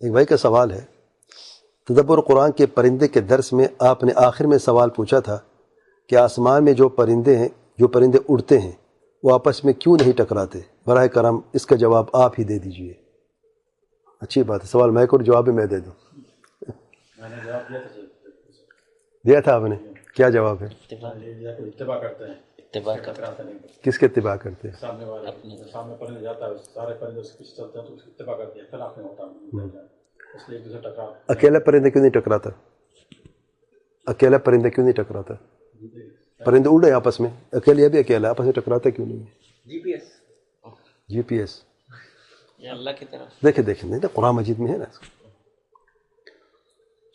ایک بھائی کا سوال ہے، تدبر قرآن کے پرندے کے درس میں آپ نے آخر میں سوال پوچھا تھا کہ آسمان میں جو پرندے اڑتے ہیں وہ آپس میں کیوں نہیں ٹکراتے؟ براہ کرم اس کا جواب آپ ہی دے دیجئے۔ اچھی بات ہے، سوال میں کروں، جواب بھی میں دے دوں۔ میں نے جواب دیا تھا آپ نے؟ کیا جواب ہے؟ اتباع کرتے ہیں، اتباع کرتے ہیں۔ کس کے اتباع کرتے ہیں؟ سامنے والے، سامنے پرندے جاتا ہے، سارے پرندے اس کے پیچھے چلتے ہیں تو اس کی اتباع کرتے ہیں، اختلاف نہیں ہوتا، اس لیے ایک دوسرے ٹکرا۔ اکیلا پرندہ کیوں نہیں ٹکراتا؟ اکیلا پرندہ کیوں نہیں ٹکراتا؟ پرندے اڑ رہے ہیں آپس میں، اکیلے یہ بھی اکیلا، آپس میں ٹکراتا کیوں نہیں؟ جی پی ایس اللہ کی طرف دیکھیں نہیں نا، قرآن مجید میں ہے نا۔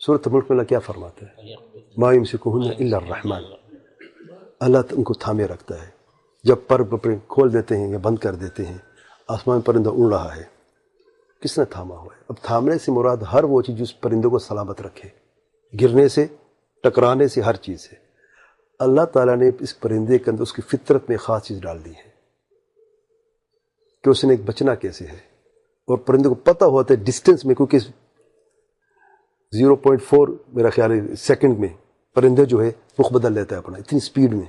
سورۃ ملک میں اللہ کیا فرماتا ہے؟ ما یمسکہن الا الرحمن، اللہ ان کو تھامے رکھتا ہے۔ جب پر کھول دیتے ہیں یا بند کر دیتے ہیں، آسمان پرندہ اڑ رہا ہے، کس نے تھاما ہوا ہے؟ اب تھامنے سے مراد ہر وہ چیز جس پرندے کو سلامت رکھے، گرنے سے، ٹکرانے سے، ہر چیز سے۔ اللہ تعالیٰ نے اس پرندے کے اندر اس کی فطرت میں خاص چیز ڈال دی ہے کہ اس نے ایک بچنا کیسے ہے، اور پرندے کو پتہ ہوتا ہے ڈسٹینس میں، کیونکہ 0.4 میرا خیال ہے سیکنڈ میں پرندے جو ہے رخ بدل لیتا ہے اپنا، اتنی سپیڈ میں۔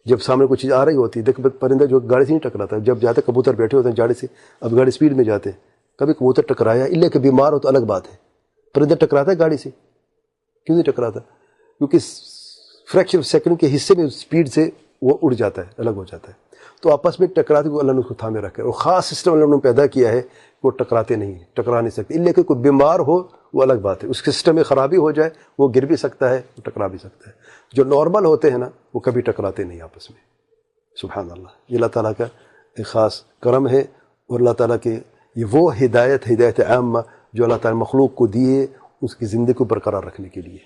جب سامنے کوئی چیز آ رہی ہوتی ہے، دیکھ پرندہ جو گاڑی سے نہیں ٹکراتا، جب جاتے کبوتر بیٹھے ہوتے ہیں گاڑی سے، اب گاڑی سپیڈ میں جاتے ہیں، کبھی کبوتر ٹکرایا، اللہ کہ بیمار ہو تو الگ بات ہے، پرندہ ٹکراتا ہے گاڑی سے کیوں نہیں ٹکراتا؟ کیونکہ فریکشن سیکنڈ کے حصے میں سپیڈ سے وہ اڑ جاتا ہے، الگ ہو جاتا ہے۔ تو آپس میں ٹکراتے کو اللہ نے اس کو تھامے رکھا ہے، اور خاص سسٹم اللہ نے پیدا کیا ہے کہ وہ ٹکراتے نہیں ہیں، ٹکرا نہیں سکتے، اللہ کہ کوئی بیمار ہو وہ الگ بات ہے، اس کے سسٹم میں خرابی ہو جائے وہ گر بھی سکتا ہے، وہ ٹکرا بھی سکتا ہے۔ جو نارمل ہوتے ہیں نا وہ کبھی ٹکراتے نہیں آپس میں۔ سبحان اللہ، یہ اللہ تعالیٰ کا ایک خاص کرم ہے، اور اللہ تعالیٰ کے یہ وہ ہدایت عامہ جو اللہ تعالیٰ مخلوق کو دیے اس کی زندگی کو برقرار رکھنے کے لیے۔